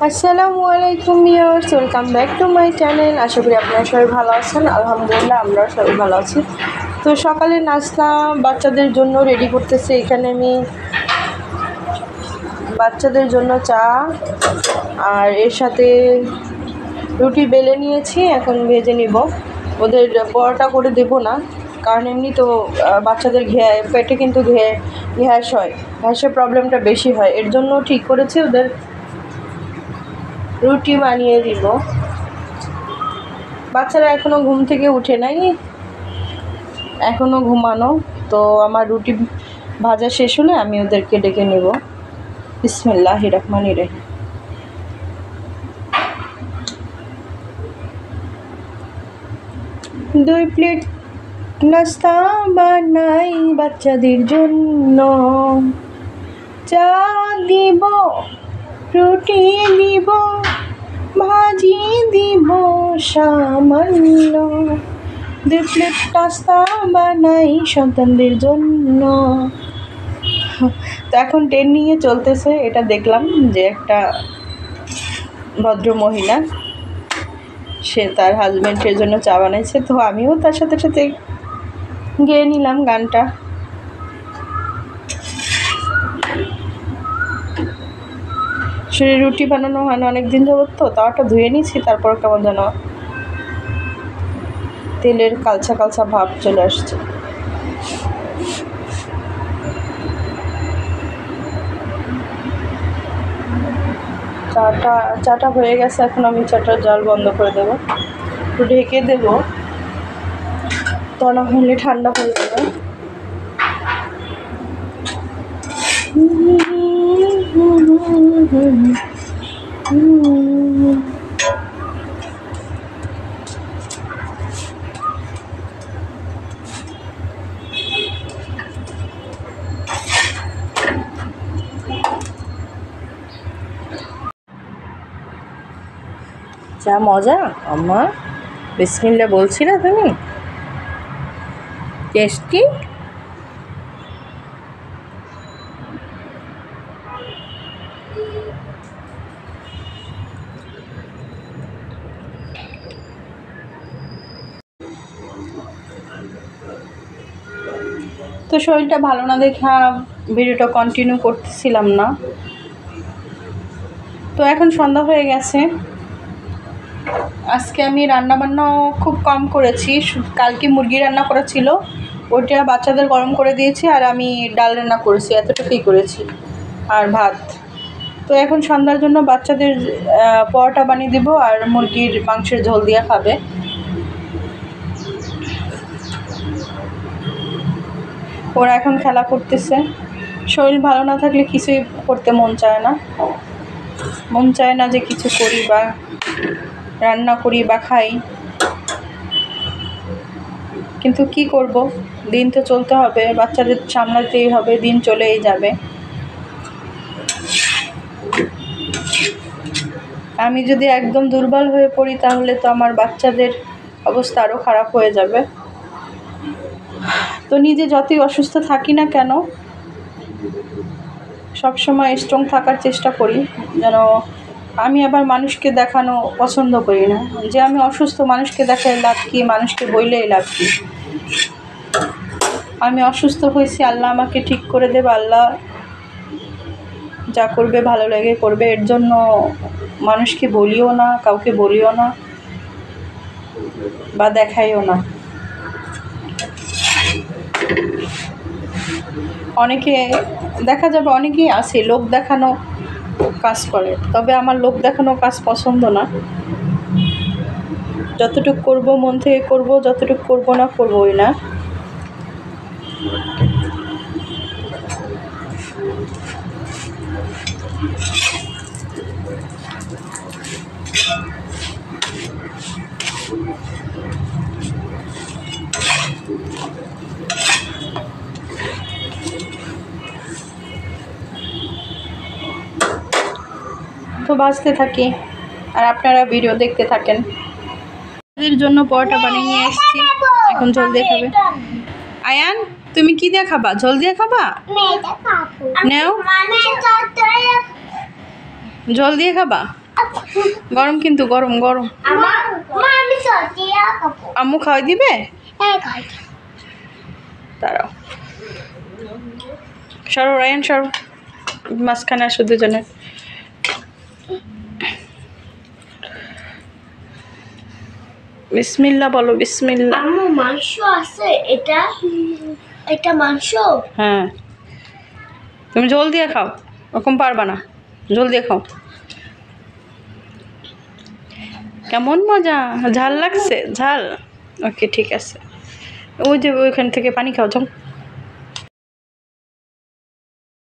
আসসালামু আলাইকুম viewers, welcome back to my channel. আশা করি আপনারা সবাই ভালো আছেন। আলহামদুলিল্লাহ আমরাও সবাই ভালো আছি। তো সকালে নাস্তা বাচ্চাদের জন্য রেডি করতেছি। এখানে আমি বাচ্চাদের জন্য চা আর এর সাথে রুটি বেলে নিয়েছি, এখন ভেজে নিব। ওদের পরোটা করে দেবো না, কারণ এমনি তো বাচ্চাদের পেটে কিন্তু গ্যাস হয়, গ্যাসের প্রবলেমটা বেশি হয়। এর জন্য ঠিক করেছি ওদের রুটি বানিয়ে দিব। বাচ্চারা এখনও ঘুম থেকে উঠে নাই, এখনও ঘুমানো। তো আমার রুটি ভাজা শেষ হলে আমি ওদেরকে ডেকে নেব। বিসমিল্লাহির রহমানির রহিম। দুই প্লেট নাস্তা বানাই বাচ্চাদের জন্য, চা দিব, রুটি দিব, ভাজি দিব সামান্য। দুই প্লেট নাস্তা বানাই সন্তানদের জন্য। তো এখন ট্রেন্ডিংয়ে চলতেছে, এটা দেখলাম যে একটা ভদ্র মহিলা সে তার হাজব্যান্ডের জন্য চা বানাইছে, তো আমিও তার সাথে সাথে গেয়ে নিলাম গানটা। শরীরে রুটি বানানো হয় না অনেক দিন যাবত, তো তাওয়াটা ধুয়ে নিয়েছি, তারপর কেমন যেন তেলের কালচা কালচা ভাব চলে আসছে। চাটা হয়ে গেছে, এখন আমি চাটার জল বন্ধ করে দেবো, একটু ঢেকে দেবো, তা না হলে ঠান্ডা হয়ে যাবে। যা মজা আম্মা, বিসমিল্লাহ বলছি না তুমি, টেস্টি। তো শরীরটা ভালো না দেখা ভিডিওটা কন্টিনিউ করতেছিলাম না। তো এখন সন্ধ্যা হয়ে গেছে। আজকে আমি রান্নাবান্নাও খুব কম করেছি, কালকে মুরগি রান্না করা ছিল, ওইটা বাচ্চাদের গরম করে দিয়েছি, আর আমি ডাল রান্না করেছি, এতটুকুই করেছি, আর ভাত। তো এখন সন্ধ্যার জন্য বাচ্চাদের পরোটা বানিয়ে দিব, আর মুরগির মাংসের ঝোল দিয়ে খাবে। ওরা এখন খেলা করতেছে। শরীর ভালো না থাকলে কিছুই করতে মন চায় না যে কিছু করি বা রান্না করি বা খাই, কিন্তু কি করব, দিন তো চলতে হবে, বাচ্চাদের সামলাতেই হবে, দিন চলেই যাবে। আমি যদি একদম দুর্বল হয়ে পড়ি তাহলে তো আমার বাচ্চাদের অবস্থা আরও খারাপ হয়ে যাবে। তো নিজে যতই অসুস্থ থাকি না কেন, সবসময় স্ট্রং থাকার চেষ্টা করি, যেন আমি আবার মানুষকে দেখানো পছন্দ করি না যে আমি অসুস্থ। মানুষকে দেখায় লাভ কি, মানুষকে বইলেই লাভ কি? আমি অসুস্থ হয়েছি, আল্লাহ আমাকে ঠিক করে দেবে, আল্লাহ যা করবে ভালো লেগে করবে। এর জন্য মানুষকে বলিও না, কাউকে বলিও না বা দেখাইও না। অনেকে দেখা যাবে, অনেকেই আছে লোক দেখানো কাজ করে, তবে আমার লোক দেখানো কাজ পছন্দ না। যতটুকু করব মন থেকে করব, যতটুকু করব না করবই না। তো বাঁচতে থাকি আর আপনারা ভিডিও দেখতে থাকেন। এর জন্য পরোটা বানিয়ে নিয়ে এসেছি, এখন ঝোল দিয়ে খাবে। আয়ান, তুমি কি দিয়ে খাবা? ঝোল দিয়ে খাবা? নাও, ঝোল দিয়ে খাবা? গরম কিন্তু গরম গরম। আম্মু খাওয়াই দিবে? দাঁড়াও, সরো রায়ান সরো, মাঝখানে আসো দুজনে। বিসমিল্লাহ বলো, বিসমিল্লাহ। আম্মু মাংস আছে, এটা মাংস? হ্যাঁ, তুমি জল দিয়ে খাও, ওরকম পারবা না, জল দিয়ে খাও। কেমন মজা, ঝাল লাগছে? ঝাল, ওকে ঠিক আছে। ওই যে ওইখান থেকে পানি খাও, যাও।